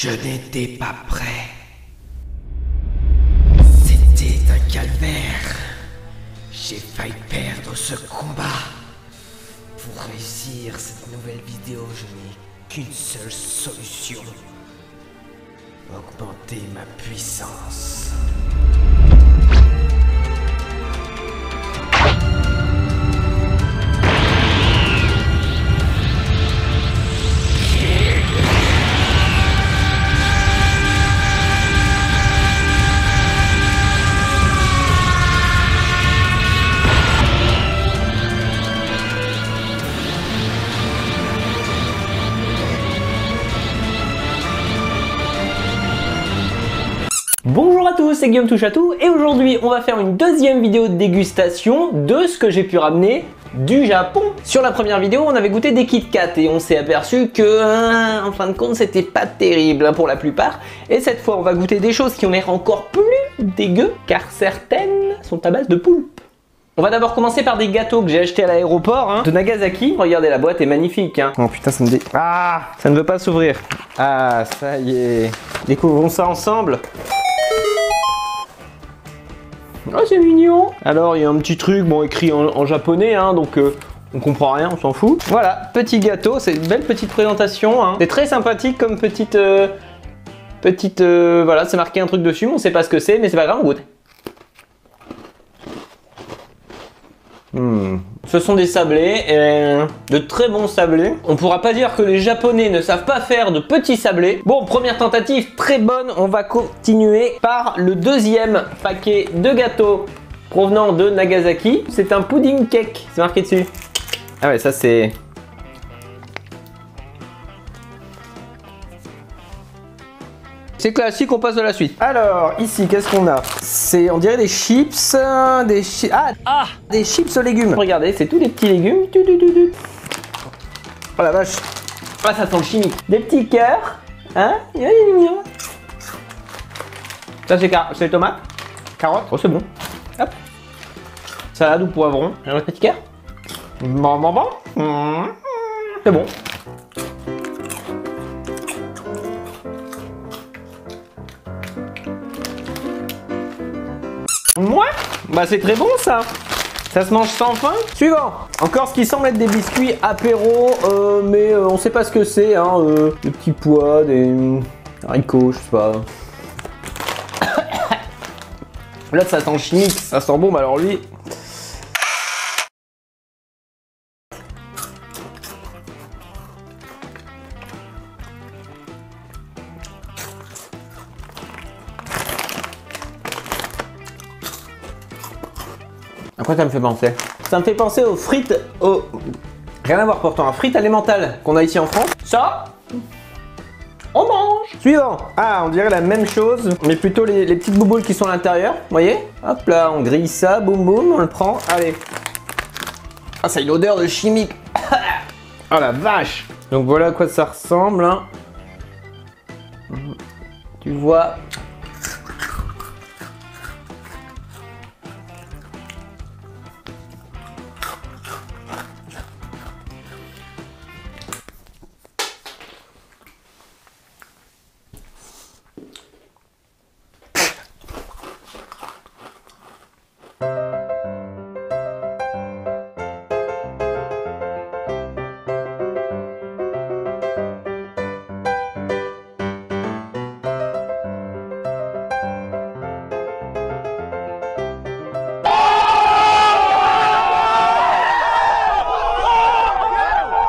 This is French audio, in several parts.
Je n'étais pas prêt. C'était un calvaire. J'ai failli perdre ce combat. Pour réussir cette nouvelle vidéo, je n'ai qu'une seule solution. Augmenter ma puissance. Bonjour à tous, c'est Guillaume Touche à tout et aujourd'hui on va faire une deuxième vidéo de dégustation de ce que j'ai pu ramener du Japon. Sur la première vidéo on avait goûté des Kit Kat et on s'est aperçu que en fin de compte c'était pas terrible pour la plupart, et cette fois on va goûter des choses qui ont l'air encore plus dégueu car certaines sont à base de poulpe. On va d'abord commencer par des gâteaux que j'ai achetés à l'aéroport de Nagasaki. Regardez, la boîte est magnifique. Oh putain, ça me ça ne veut pas s'ouvrir. Ah, ça y est. Découvrons ça ensemble. Oh, c'est mignon. Alors, il y a un petit truc, bon, écrit en japonais, donc on comprend rien, on s'en fout. Voilà, petit gâteau, c'est une belle petite présentation. C'est très sympathique comme petite... voilà, c'est marqué un truc dessus, on sait pas ce que c'est, mais c'est pas grave, on goûte. Ce sont des sablés, de très bons sablés. On pourra pas dire que les Japonais ne savent pas faire de petits sablés. Bon, première tentative très bonne. On va continuer par le deuxième paquet de gâteaux provenant de Nagasaki. C'est un pudding cake, c'est marqué dessus. Ah ouais, ça c'est... C'est classique, on passe à la suite. Alors, ici, qu'est-ce qu'on a? C'est, on dirait des chips, des chips aux légumes. Regardez, c'est tous des petits légumes. Oh la vache. Ah, ça sent le chimique. Des petits cœurs. Hein? Il est mignon. Ça, c'est tomates. Carottes. Oh, c'est bon. Hop. Salade ou poivron. Un autre petit cœur. Bon. C'est bon. Ouais, bah c'est très bon ça. Ça se mange sans faim. Suivant. Encore ce qui semble être des biscuits apéro, mais on sait pas ce que c'est. Des petits pois, des haricots, je sais pas. Là ça sent chimique, ça sent bon, mais alors lui... À quoi ça me fait penser? Ça me fait penser aux frites, rien à voir pourtant, à frites alimentales qu'on a ici en France. Ça, on mange. Suivant. Ah, on dirait la même chose, mais plutôt les petites bouboules qui sont à l'intérieur. Vous voyez? Hop là, on grille ça, boum boum, on le prend. Allez. Ah, ça a une odeur de chimique. Oh la vache. Donc voilà à quoi ça ressemble. Tu vois.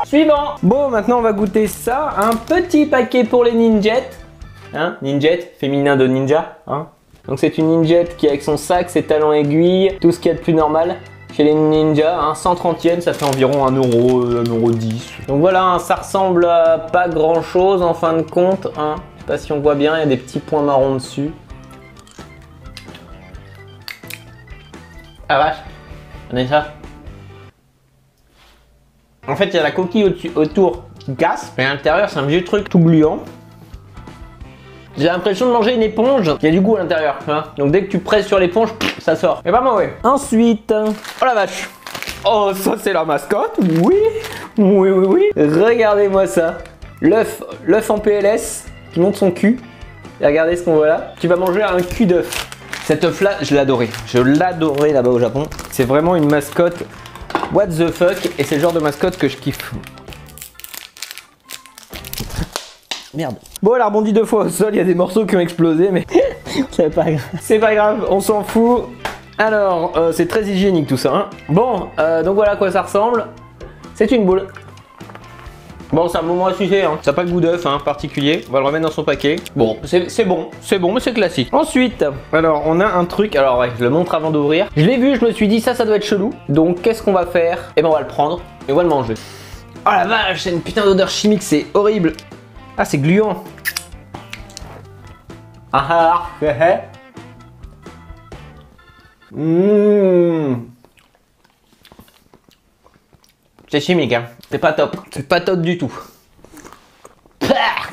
Suivant. Bon, maintenant on va goûter ça. Un petit paquet pour les ninjettes. Ninjet, féminin de ninja. Donc c'est une ninjette qui avec son sac, ses talons aiguilles, tout ce qu'il y a de plus normal chez les ninjas. 130 yens, ça fait environ 1 euro, 1,10 €. Donc voilà, ça ressemble à pas grand chose en fin de compte. Je sais pas si on voit bien, il y a des petits points marrons dessus. Ah vache, regardez ça. En fait, il y a la coquille autour qui casse, mais à l'intérieur, c'est un vieux truc tout gluant. J'ai l'impression de manger une éponge. Il y a du goût à l'intérieur. Donc dès que tu presses sur l'éponge, ça sort. Mais pas mauvais. Ensuite, oh la vache. Oh, ça c'est la mascotte. Oui. Regardez-moi ça. L'œuf en PLS. qui montre son cul. Et regardez ce qu'on voit là. Tu vas manger un cul d'œuf. Cet œuf là, je l'adorais. Je l'adorais là-bas au Japon. C'est vraiment une mascotte what the fuck. Et c'est le genre de mascotte que je kiffe. Merde. Bon, elle a rebondi 2 fois au sol. Il y a des morceaux qui ont explosé, mais c'est pas grave. C'est pas grave, on s'en fout. Alors, c'est très hygiénique tout ça. Hein. Bon, donc voilà à quoi ça ressemble. C'est une boule. Bon, ça m'a suffit, hein. Ça n'a pas le goût d'œuf hein, particulier. On va le remettre dans son paquet. Bon, c'est bon, mais c'est classique. Ensuite, alors on a un truc. Alors ouais, je le montre avant d'ouvrir. Je l'ai vu, je me suis dit ça doit être chelou. Donc qu'est-ce qu'on va faire? Eh ben on va le prendre et on va le manger. Oh la vache, c'est une putain d'odeur chimique, c'est horrible. Ah, c'est gluant. Ah ah. C'est chimique, hein. C'est pas top. C'est pas top du tout.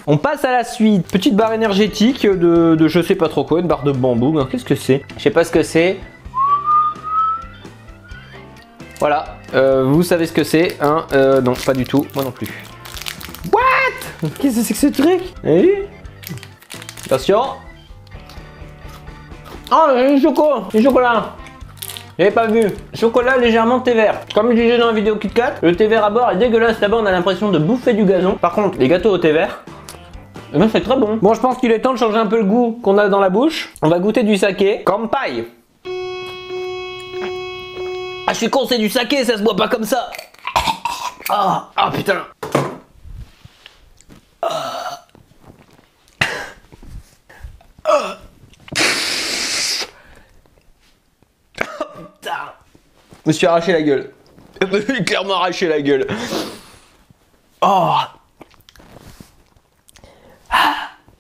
On passe à la suite. Petite barre énergétique de je sais pas trop quoi, une barre de bambou. Qu'est-ce que c'est? Je sais pas ce que c'est. Voilà. Vous savez ce que c'est, hein? Non, pas du tout. Moi non plus. What? Qu'est-ce que c'est que ce truc? Attention. Oh, le chocolat. J'avais pas vu. Chocolat légèrement thé vert. Comme je disais dans la vidéo KitKat, le thé vert à bord est dégueulasse. Là-bas, on a l'impression de bouffer du gazon. Par contre, les gâteaux au thé vert, eh ben, c'est très bon. Bon, je pense qu'il est temps de changer un peu le goût qu'on a dans la bouche. On va goûter du saké. Kanpai. Ah, je suis con, c'est du saké, ça se boit pas comme ça. Ah, oh, putain. Je me suis arraché la gueule. Je me suis clairement arraché la gueule. Oh.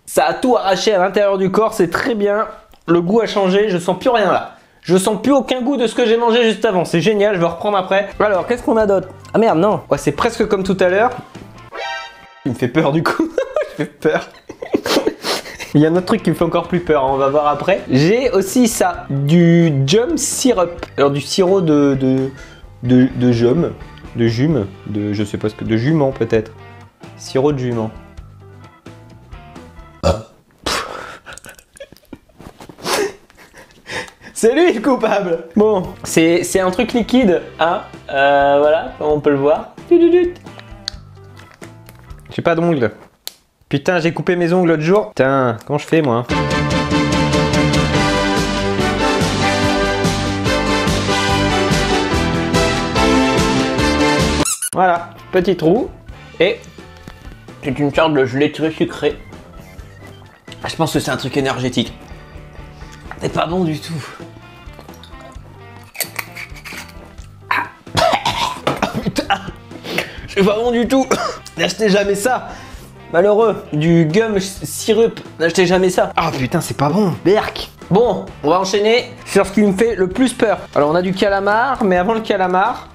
Ça a tout arraché à l'intérieur du corps, c'est très bien. Le goût a changé, je sens plus rien là. Je sens plus aucun goût de ce que j'ai mangé juste avant. C'est génial, je vais reprendre après. Alors, qu'est-ce qu'on a d'autre? Ah merde, non. Ouais, c'est presque comme tout à l'heure. Il me fait peur du coup. Je fais peur. Il y a un autre truc qui me fait encore plus peur, hein, on va voir après. J'ai aussi ça, du jum syrup. Alors du sirop de jume, je sais pas ce que, de jument peut-être. Sirop de jument. C'est lui le coupable. Bon, c'est un truc liquide, hein. Voilà, comme on peut le voir. J'ai pas d'ongles. Putain, j'ai coupé mes ongles l'autre jour. Putain, comment je fais moi? Voilà, petit trou. Et c'est une sorte de gelée très sucrée. Je pense que c'est un truc énergétique. C'est pas bon du tout. Ah. Putain, c'est pas bon du tout. N'achetez jamais ça. Malheureux, du gum syrup, n'achetez jamais ça. Ah putain, c'est pas bon, berk. Bon, on va enchaîner sur ce qui me fait le plus peur. Alors on a du calamar, mais avant le calamar,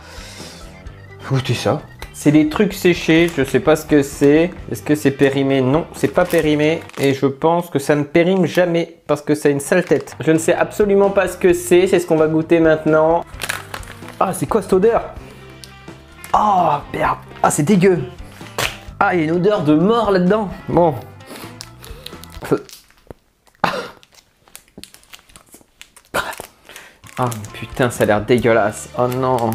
goûtez ça. C'est des trucs séchés, je sais pas ce que c'est. Est-ce que c'est périmé? Non, c'est pas périmé. Et je pense que ça ne périme jamais parce que ça a une sale tête. Je ne sais absolument pas ce que c'est ce qu'on va goûter maintenant. Ah, c'est quoi cette odeur? Oh, merde. Ah, c'est dégueu. Ah, il y a une odeur de mort là-dedans. Bon. Ah, putain, ça a l'air dégueulasse. Oh non.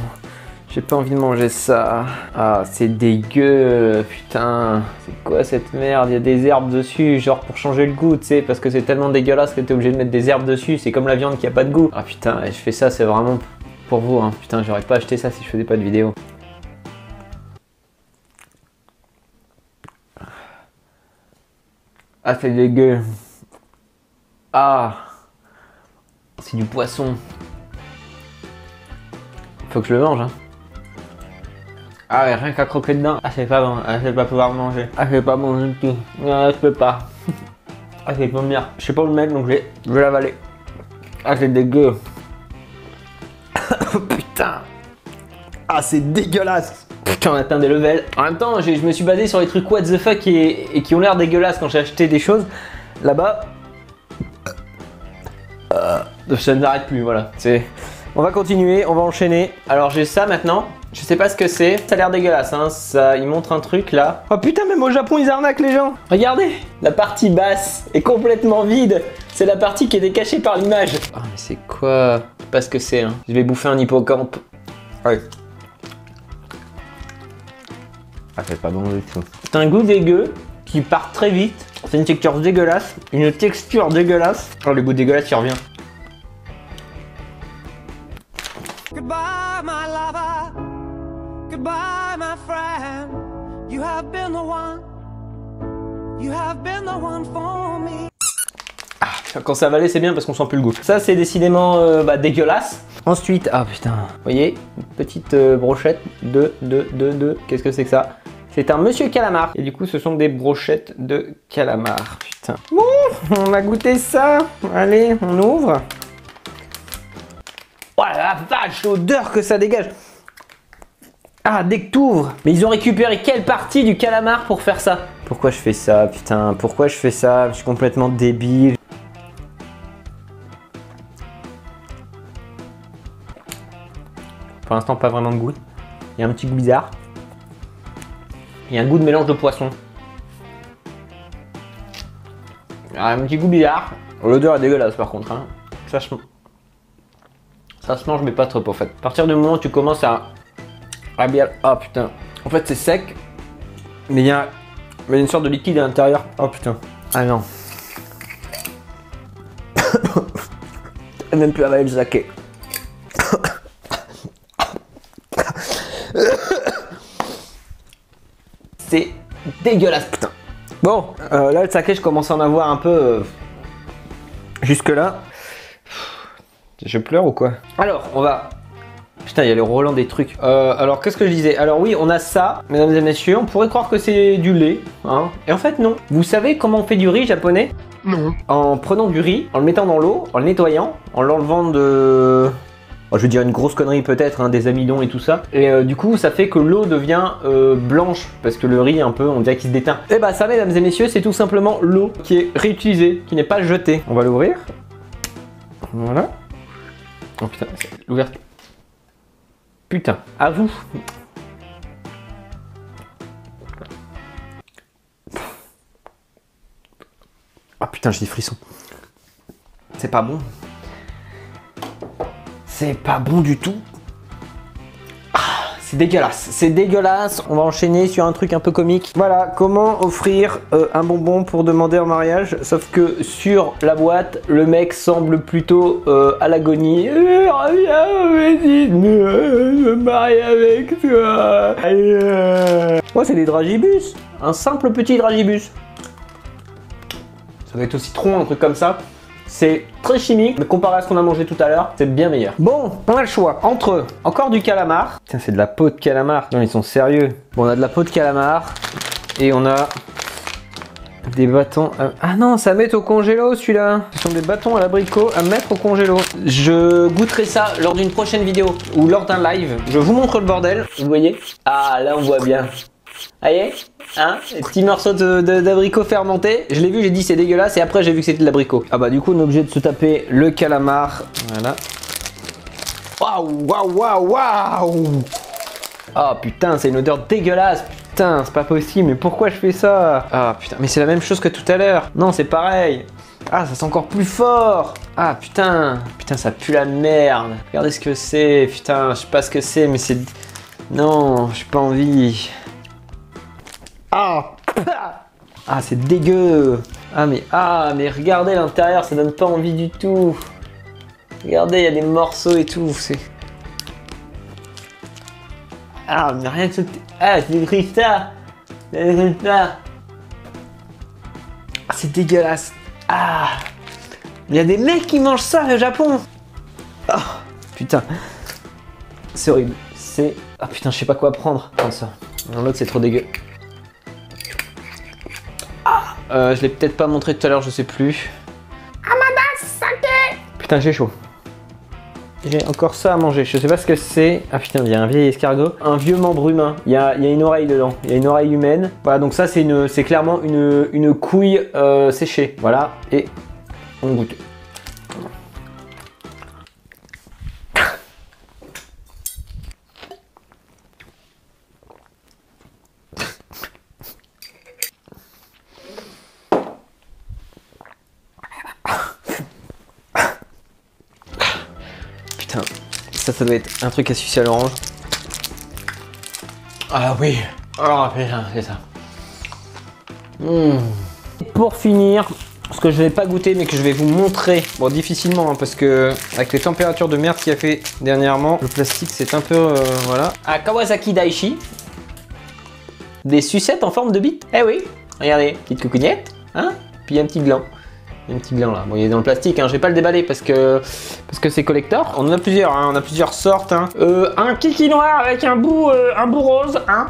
J'ai pas envie de manger ça. Ah, c'est dégueu. Putain. C'est quoi cette merde? Il y a des herbes dessus, genre pour changer le goût, tu sais, parce que c'est tellement dégueulasse que t'es obligé de mettre des herbes dessus. C'est comme la viande qui a pas de goût. Ah, putain, je fais ça, c'est vraiment pour vous, hein. Putain, j'aurais pas acheté ça si je faisais pas de vidéo. Ah, c'est dégueu. Ah, c'est du poisson. Faut que je le mange, hein. Ah ouais, rien qu'à croquer dedans. Ah, c'est pas bon. Ah, je vais pas pouvoir manger. Ah, c'est pas bon du tout. Non, je peux pas. Ah, c'est pas bien. Je sais pas où le mettre, donc je vais l'avaler. Ah, c'est dégueu. Putain. Ah, c'est dégueulasse. Putain, on atteint des levels. En même temps, je me suis basé sur les trucs what the fuck et qui ont l'air dégueulasses quand j'ai acheté des choses. Là-bas, ça ne s'arrête plus, voilà. On va continuer, on va enchaîner. Alors j'ai ça maintenant. Je sais pas ce que c'est. Ça a l'air dégueulasse, hein. Ça, il montre un truc là. Oh putain, même au Japon, ils arnaquent les gens. Regardez, la partie basse est complètement vide. C'est la partie qui était cachée par l'image. Oh, mais c'est quoi? Je sais pas ce que c'est, hein. Je vais bouffer un hippocampe. Ouais. Ah, c'est pas bon du tout. C'est un goût dégueu qui part très vite. C'est une texture dégueulasse. Une texture dégueulasse. Oh, le goût dégueulasse, il revient. Goodbye, my lover. Goodbye, my friend. You have been the one. You have been the one for me. Ah, quand ça avalé, c'est bien parce qu'on sent plus le goût. Ça, c'est décidément dégueulasse. Ensuite, ah putain, vous voyez, une petite brochette de. Qu'est-ce que c'est que ça? C'est un monsieur calamar. Et du coup, ce sont des brochettes de calamar. Putain. Bon, on a goûté ça. Allez, on ouvre. Oh la vache, l'odeur que ça dégage. Ah, dès que t'ouvres. Mais ils ont récupéré quelle partie du calamar pour faire ça? Pourquoi je fais ça, putain? Pourquoi je fais ça? Je suis complètement débile. Pour l'instant, pas vraiment de goût. Il y a un petit goût bizarre. Il y a un goût de mélange de poisson. Un petit goût bizarre. L'odeur est dégueulasse par contre, hein. Ça se mange mais pas trop en fait. À partir du moment où tu commences à bien... Oh putain. En fait c'est sec. Mais il y a une sorte de liquide à l'intérieur. Oh putain. Ah non. Même plus avaler le saké. C'est dégueulasse putain. Bon, là le saké je commence à en avoir un peu jusque là. Je pleure ou quoi? Alors, on va... Putain, il y a le Roland des trucs. Alors, qu'est-ce que je disais? Alors oui, on a ça, mesdames et messieurs. On pourrait croire que c'est du lait, hein. Et en fait, non. Vous savez comment on fait du riz japonais? Non. En prenant du riz, en le mettant dans l'eau, en le nettoyant, en l'enlevant de... Oh, je veux dire une grosse connerie peut-être, hein, des amidons et tout ça. Et du coup, ça fait que l'eau devient blanche, parce que le riz, un peu, on dirait qu'il se déteint. Et bah ça, mesdames et messieurs, c'est tout simplement l'eau qui est réutilisée, qui n'est pas jetée. On va l'ouvrir. Voilà. Oh putain, l'ouverture. Putain, à vous. Ah putain, j'ai des frissons. C'est pas bon. C'est pas bon du tout. Ah, c'est dégueulasse. C'est dégueulasse. On va enchaîner sur un truc un peu comique. Voilà, comment offrir un bonbon pour demander en mariage. Sauf que sur la boîte, le mec semble plutôt à l'agonie. Reviens, vas-y, je me marie avec toi. Ouais, c'est des dragibus. Un simple petit dragibus. Ça va être au citron, un truc comme ça. C'est très chimique, mais comparé à ce qu'on a mangé tout à l'heure, c'est bien meilleur. Bon, on a le choix entre encore du calamar. Tiens, c'est de la peau de calamar. Non, ils sont sérieux. Bon, on a de la peau de calamar. Et on a des bâtons. Ah non, ça met au congélo celui-là. Ce sont des bâtons à l'abricot à mettre au congélo. Je goûterai ça lors d'une prochaine vidéo ou lors d'un live. Je vous montre le bordel. Vous voyez? Ah, là on voit bien. Allez, hein, les petits morceaux d'abricot fermentés. Je l'ai vu, j'ai dit c'est dégueulasse et après j'ai vu que c'était de l'abricot. Ah bah du coup on est obligé de se taper le calamar. Voilà. Waouh, waouh, waouh, waouh. Oh putain, c'est une odeur dégueulasse. Putain, c'est pas possible, mais pourquoi je fais ça? Ah putain, mais c'est la même chose que tout à l'heure. Non, c'est pareil. Ah, ça sent encore plus fort. Ah putain, putain, ça pue la merde. Regardez ce que c'est. Putain, je sais pas ce que c'est, mais c'est... Non, j'ai pas envie. Ah, ah c'est dégueu. Ah mais regardez l'intérieur, ça donne pas envie du tout. Regardez, il y a des morceaux et tout. C'est... Ah mais rien de ce... Ah c'est des cristal. Ah c'est dégueulasse. Ah, il y a des mecs qui mangent ça au Japon. Ah putain, c'est horrible. C'est... Ah putain, je sais pas quoi prendre. Comme ça. Non, l'autre c'est trop dégueu. Je l'ai peut-être pas montré tout à l'heure, je sais plus. Amada saké. Putain, j'ai chaud. J'ai encore ça à manger, je sais pas ce que c'est. Ah putain, il y a un vieil escargot. Un vieux membre humain. Il y a une oreille dedans. Il y a une oreille humaine. Voilà, donc ça c'est clairement une couille séchée. Voilà, et on goûte. Ça doit être un truc à sucer à l'orange. Ah oui. Oh putain, c'est ça. Pour finir, ce que je vais pas goûter mais que je vais vous montrer, bon difficilement hein, parce que avec les températures de merde qu'il y a fait dernièrement, le plastique c'est un peu voilà. À Kawasaki Daiichi, des sucettes en forme de bite. Eh oui, regardez, petite coucougnette, hein, puis un petit gland. Un petit gland là, bon il est dans le plastique, hein. Je vais pas le déballer parce que c'est collector. On en a plusieurs, hein. On a plusieurs sortes. Hein. Un kiki noir avec un bout rose, hein.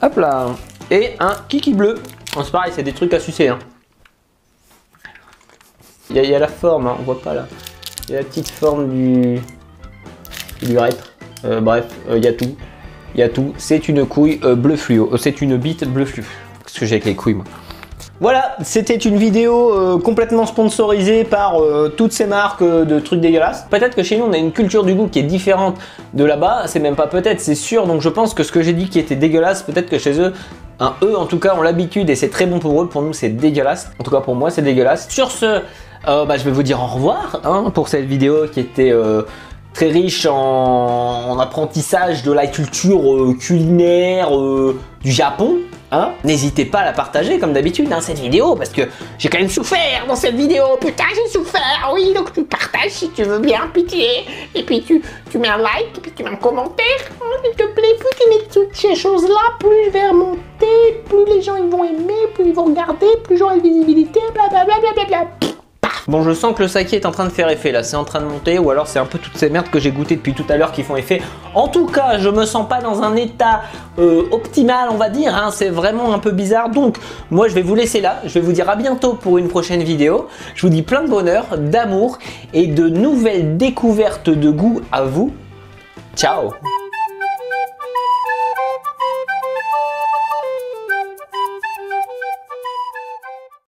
Hop là. Et un kiki bleu. Bon, c'est pareil, c'est des trucs à sucer. Hein. Il y a la forme, hein. On voit pas là. Il y a la petite forme du urètre. Bref, il y a tout. Il y a tout. C'est une couille bleu fluo. C'est une bite bleu fluo. Qu'est-ce que j'ai avec les couilles moi? Voilà, c'était une vidéo complètement sponsorisée par toutes ces marques de trucs dégueulasses. Peut-être que chez nous on a une culture du goût qui est différente de là-bas, c'est même pas peut-être, c'est sûr. Donc je pense que ce que j'ai dit qui était dégueulasse, peut-être que chez eux, eux en tout cas ont l'habitude et c'est très bon pour eux, pour nous c'est dégueulasse. En tout cas pour moi c'est dégueulasse. Sur ce, je vais vous dire au revoir hein, pour cette vidéo qui était très riche en apprentissage de la culture culinaire du Japon. Hein, n'hésitez pas à la partager comme d'habitude hein, cette vidéo parce que j'ai quand même souffert dans cette vidéo, putain j'ai souffert, oui donc tu partages si tu veux bien, pitié, et puis tu mets un like, et puis tu mets un commentaire, hein, s'il te plaît, plus tu mets toutes ces choses là, plus je vais remonter, plus les gens ils vont aimer, plus ils vont regarder, plus j'aurai de visibilité, blablabla. Bon, je sens que le saké est en train de faire effet là, c'est en train de monter ou alors c'est un peu toutes ces merdes que j'ai goûtées depuis tout à l'heure qui font effet. En tout cas, je me sens pas dans un état optimal, on va dire, hein, c'est vraiment un peu bizarre. Donc, moi je vais vous laisser là, je vais vous dire à bientôt pour une prochaine vidéo. Je vous dis plein de bonheur, d'amour et de nouvelles découvertes de goût à vous. Ciao!